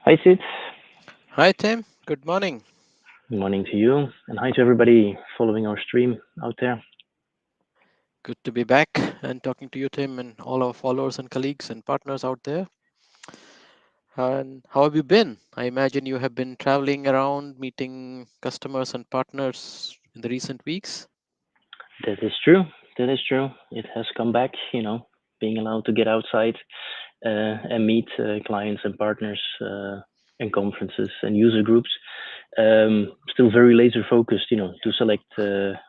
Hi, Sid. Hi, Tim. Good morning. Good morning to you, and hi to everybody following our stream out there. Good to be back and talking to you, Tim, and all our followers and colleagues and partners out there. And how have you been? I imagine you have been traveling around, meeting customers and partners in the recent weeks. That is true. That is true. It has come back, being allowed to get outside and meet clients and partners and conferences and user groups. Still very laser focused, to select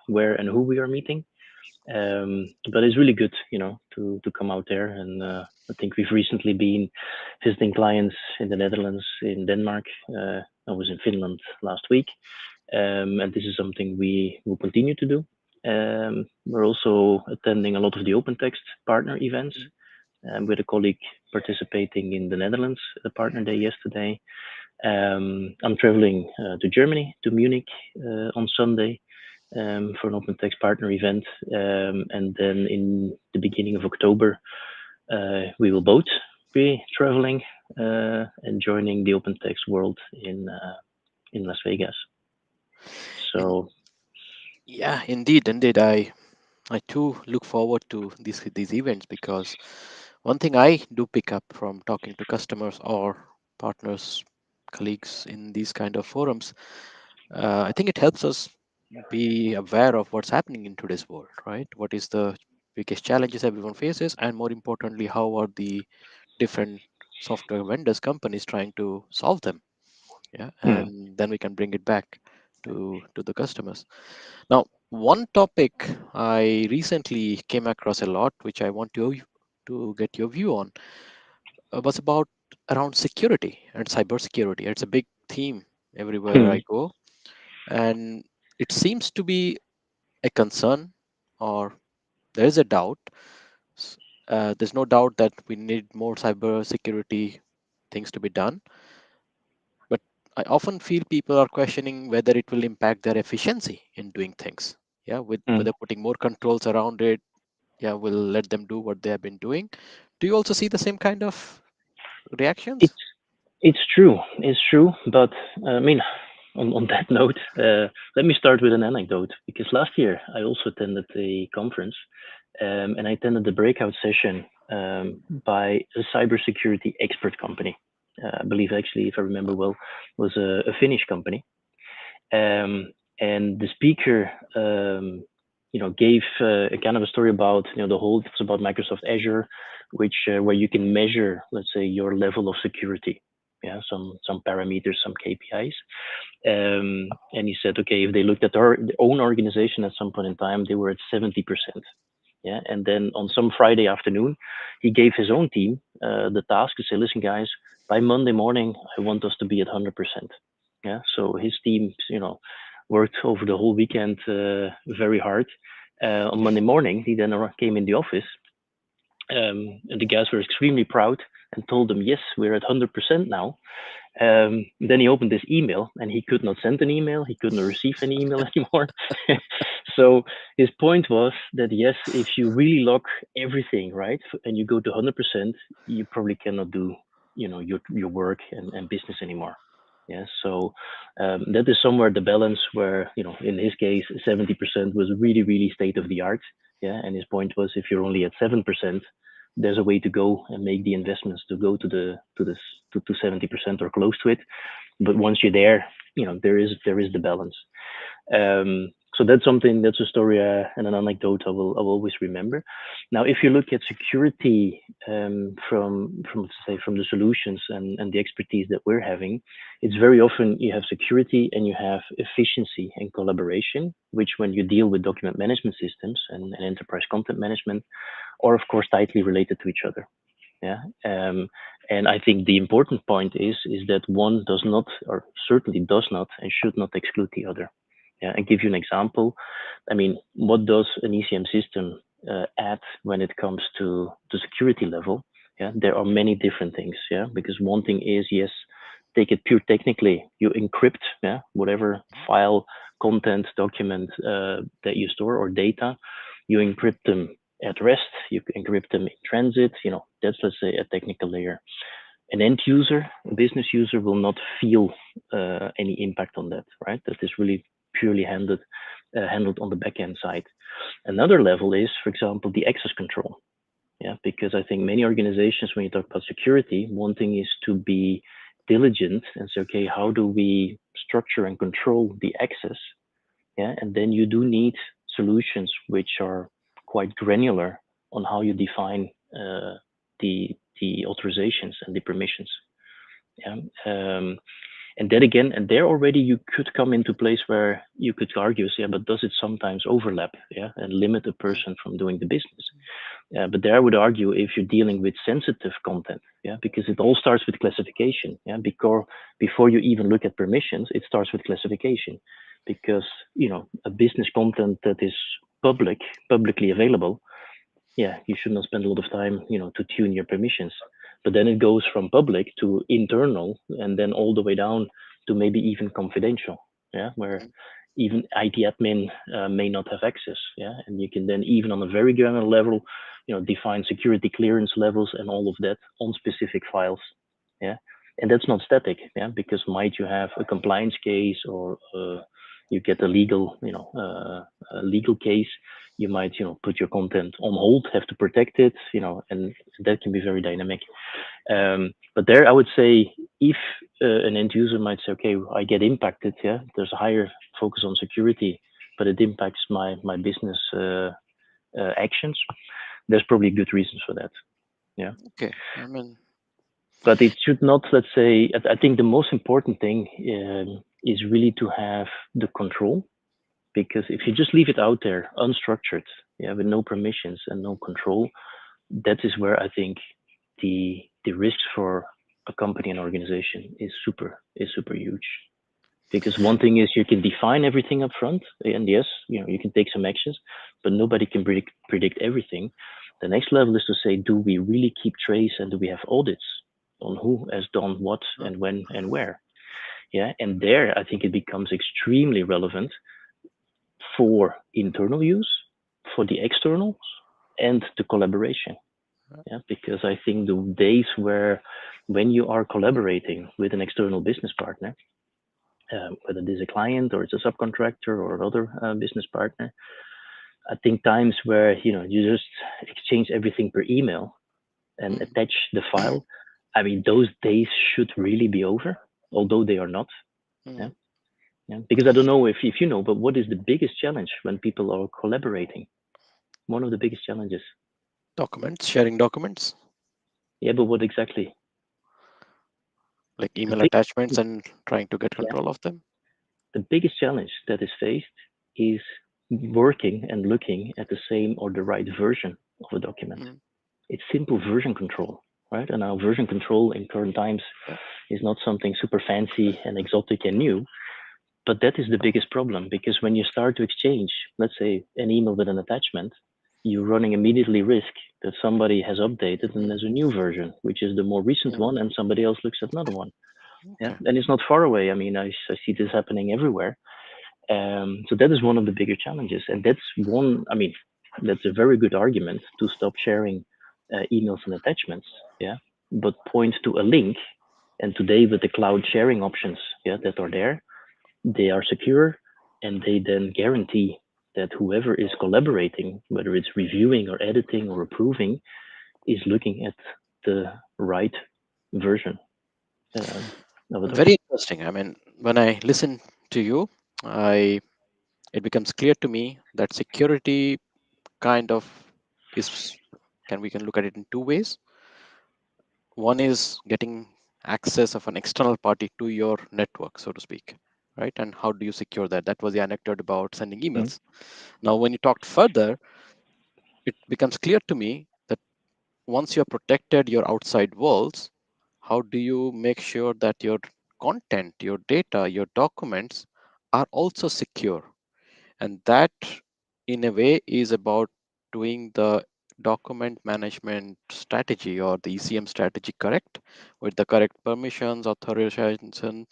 where and who we are meeting. But it's really good, to come out there. And I think we've recently been visiting clients in the Netherlands, in Denmark. I was in Finland last week, and this is something we will continue to do. We're also attending a lot of the open text partner events Mm. with a colleague participating in the Netherlands, the partner day yesterday. I'm traveling to Germany, to Munich on Sunday for an open text partner event. And then in the beginning of October, we will both be traveling and joining the open text world in Las Vegas. In, So, yeah, indeed. I too look forward to these events because one thing I do pick up from talking to customers or partners, colleagues in these kind of forums, I think it helps us be aware of what's happening in today's world, right? What is the biggest challenges everyone faces, and more importantly, how are the different software vendors, companies trying to solve them? Yeah, hmm, and then we can bring it back to the customers. Now, one topic I recently came across a lot, which I want to get your view on, was about around security and cybersecurity. It's a big theme everywhere hmm, I go, and it seems to be a concern, or there is a doubt. S- there's no doubt that we need more cybersecurity things to be done, but I often feel people are questioning whether it will impact their efficiency in doing things. Yeah, with hmm. whether putting more controls around it, yeah, will let them do what they have been doing. Do you also see the same kind of reactions? It's it's true. It's true. But I mean, on that note, let me start with an anecdote because last year I also attended a conference, and I attended the breakout session by a cybersecurity expert company. I believe actually, if I remember well, was a Finnish company. Um, and the speaker, gave a kind of a story about, the whole, it's about Microsoft Azure, which where you can measure, let's say, your level of security. Yeah, some parameters, some KPIs. And he said, okay, if they looked at their own organization at some point in time, they were at 70%. Yeah, and then on some Friday afternoon, he gave his own team the task to say, listen, guys, by Monday morning, I want us to be at 100%. Yeah, so his team, worked over the whole weekend very hard. On Monday morning, he then came in the office, and the guys were extremely proud and told them, yes, we're at 100% now. Then he opened his email and he could not send an email. He couldn't receive any email anymore. So his point was that yes, if you really lock everything right and you go to 100%, you probably cannot do your work and business anymore. Yeah, so that is somewhere the balance where in his case 70% was really state of the art. Yeah, and his point was if you're only at 7%, there's a way to go and make the investments to go to 70% or close to it. But once you're there, there is the balance. So that's something, that's a story and an anecdote I will always remember. Now, if you look at security from say from the solutions and the expertise that we're having, it's very often you have security and you have efficiency and collaboration, which when you deal with document management systems and enterprise content management, are of course tightly related to each other. Yeah. And I think the important point is that one does not, or certainly does not, and should not exclude the other. Yeah. And give you an example. I mean, what does an ECM system add when it comes to the security level? Yeah, there are many different things. Yeah, because one thing is yes, take it pure technically, you encrypt whatever Mhm. file, content, document that you store or data, you encrypt them at rest, you encrypt them in transit. That's let's say a technical layer. An end user, a business user, will not feel any impact on that, right? That is really purely handled on the back end side. Another level is, for example, the access control. Yeah, because I think many organizations, when you talk about security, one thing is to be diligent and say, okay, how do we structure and control the access? Yeah, and then you do need solutions which are quite granular on how you define the authorizations and the permissions. Yeah, and then again, and there already you could come into place where you could argue, yeah, but does it sometimes overlap, yeah, and limit a mm, person from doing the business? Yeah, but there I would argue if you're dealing with sensitive content, yeah, because it all starts with classification, yeah, before you even look at permissions, it starts with classification, because a business content that is publicly available, yeah, you should not spend a lot of time, to tune your permissions. But then it goes from public to internal, and then all the way down to maybe even confidential. Yeah, where mm, even IT admin may not have access. Yeah, and you can then even on a very granular level, define security clearance levels and all of that on specific files. Yeah, and that's not static. Yeah, because might you have a compliance case or you get a legal case, you might put your content on hold, have to protect it, and that can be very dynamic. But there I would say, if an end user might say, okay, I get impacted, yeah, there's a higher focus on security, but it impacts my business actions, there's probably good reasons for that. Yeah, okay. I mean, but it should not, let's say, I think the most important thing is really to have the control, because if you just leave it out there unstructured, yeah, with no permissions and no control, that is where I think the risks for a company and organization is super huge. Because one thing is you can define everything up front, and yes, you can take some actions, but nobody can predict everything. The next level is to say, do we really keep trace and do we have audits on who has done what mm, and when and where? Yeah, and there I think it becomes extremely relevant for internal use, for the externals, and the collaboration. Yeah, because I think the days where when you are collaborating with an external business partner, whether it is a client or it's a subcontractor or another business partner, I think times where you just exchange everything per email and mm, attach the file. I mean, those days should really be over, although they are not. Yeah, mm. yeah. Because I don't know if you know, but what is the biggest challenge when people are collaborating? One of the biggest challenges. Documents, sharing documents, Yeah, but what exactly? like The email big, attachments and trying to get yeah, control of them. the biggest challenge that is faced is working and looking at the same or the right version of a document. Mm, It's simple version control, right? And now version control in current times yeah, is not something super fancy and exotic and new, but that is the biggest problem, because when you start to exchange, let's say, an email with an attachment, you're running immediately risk that somebody has updated and mm, there's a new version, which is the more recent mm. one, and somebody else looks at another one. Yeah, Okay. and it's not far away. I mean, I see this happening everywhere. So that is one of the bigger challenges, and that's one. I mean, that's a very good argument to stop sharing emails and attachments. Yeah, but point to a link, and today with the cloud sharing options, yeah, that are there, they are secure, and they then guarantee that whoever is collaborating, whether it's reviewing or editing or approving, is looking at the right version of a Very document. interesting. I mean, when I listen to you, I it becomes clear to me that security kind of is can we can look at it in two ways. One is getting access of an external party to your network, so to speak, right? And how do you secure that? That was the anecdote about sending Mm. emails. Now, when you talked further, it becomes clear to me that once you have protected your outside walls, how do you make sure that your content, your data, your documents are also secure? And that, in a way, is about doing the document management strategy or the ECM strategy correct, with the correct permissions, authorization,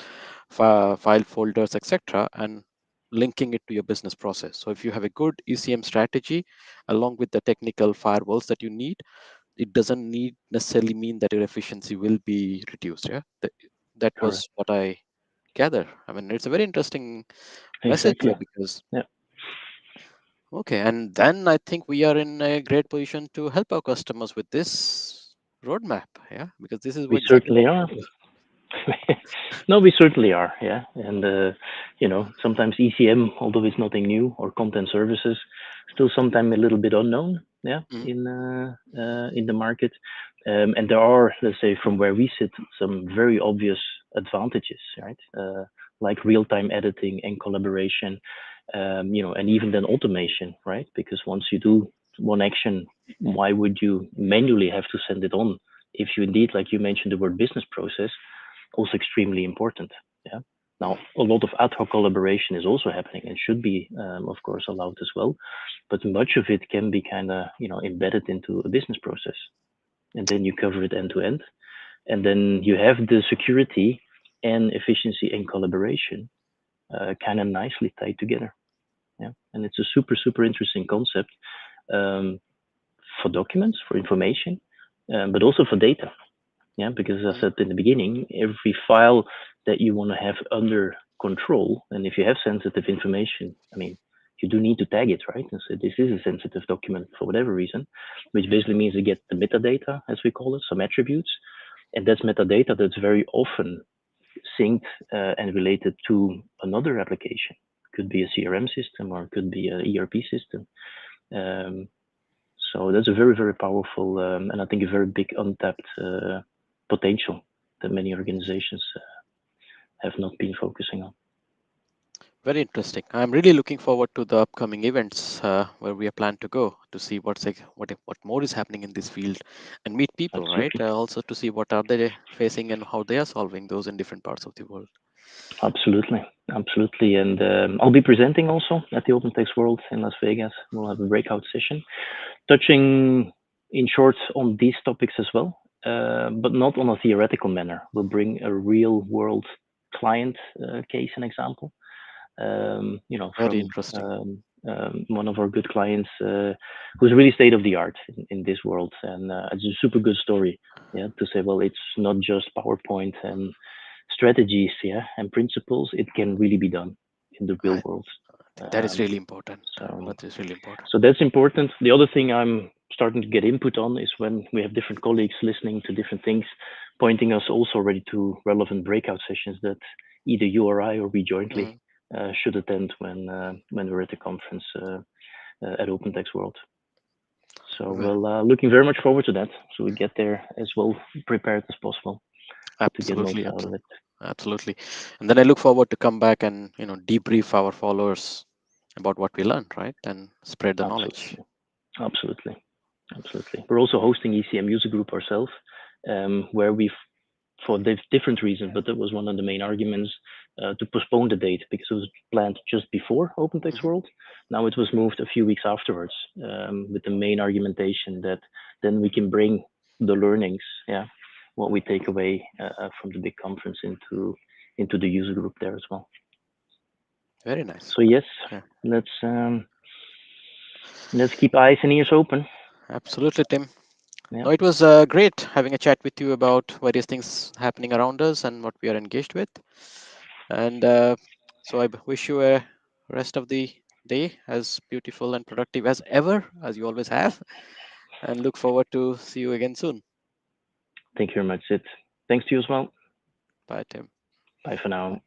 file folders, etc., and linking it to your business process. So if you have a good ECM strategy along with the technical firewalls that you need, it doesn't need necessarily mean that your efficiency will be reduced. Yeah, that Correct. was what I gather. I mean, it's a very interesting message Exactly. here because Yeah, okay, and then I think we are in a great position to help our customers with this roadmap. Yeah, because this is we exactly certainly what are. we do. No, we certainly are. Yeah, and sometimes ECM, although it's nothing new, or content services, still sometimes a little bit unknown. Yeah, Mhm. in the market, and there are, let's say, from where we sit, some very obvious advantages, right? Like real-time editing and collaboration, and even then automation, right? Because once you do one action, why would you manually have to send it on? If you indeed, like you mentioned, the word business process, also extremely important. Yeah. Now, a lot of ad hoc collaboration is also happening and should be, of course, allowed as well. But much of it can be kind of, embedded into a business process, and then you cover it end to end, and then you have the security and efficiency and collaboration kind of nicely tied together. Yeah, and it's a super super interesting concept, um, for documents, for information, but also for data. Yeah, because as I Mhm. said in the beginning, every file that you want to have under control, and if you have sensitive information, I mean, you do need to tag it, right? And so this is a sensitive document for whatever reason, which basically means you get the metadata, as we call it, some attributes, and that's metadata that's very often synced and related to another application. Could be a CRM system or it could be an ERP system. Um, so that's a very, very powerful, and I think a very big untapped potential that many organizations have not been focusing on. Very interesting. I'm really looking forward to the upcoming events where we are planned to go to see what more is happening in this field and meet people, right? Absolutely, Also to see what are they facing and how they are solving those in different parts of the world. absolutely, absolutely. And I'll be presenting also at the Open Text World in Las Vegas. We'll have a breakout session touching in short on these topics as well, but not on a theoretical manner. We'll bring a real world client case and example, Very from interesting. one of our good clients, who's really state of the art in this world, and it's a super good story. Yeah, to say, well, it's not just PowerPoint and strategies, yeah, and principles. It can really be done in the real I world. think that is Um, really important. so That is really important. so that's important. The other thing I'm starting to get input on is when we have different colleagues listening to different things, pointing us also already to relevant breakout sessions that either you or I or we jointly Mm. should attend when we're at the conference at Open Text World. So Well, we're looking very much forward to that. So we get there as well prepared as possible to get most absolutely, out of it. absolutely. And then I look forward to come back and debrief our followers about what we learned, right, and spread the knowledge. Absolutely, absolutely, absolutely. We're also hosting ECM user group ourselves, where we've for different reasons, but that was one of the main arguments to postpone the date because it was planned just before OpenText Hmm. World. Now it was moved a few weeks afterwards, with the main argumentation that then we can bring the learnings, yeah, what we take away from the big conference into the user group there as well. Very nice. So yes, Yeah, let's um, let's keep eyes and ears open. absolutely, Tim. Yeah, No, it was great having a chat with you about various things happening around us and what we are engaged with. And so I wish you a rest of the day as beautiful and productive as ever, as you always have, and look forward to see you again soon. thank you very much, Sid. Thanks to you as well. Bye, Tim. Bye for now.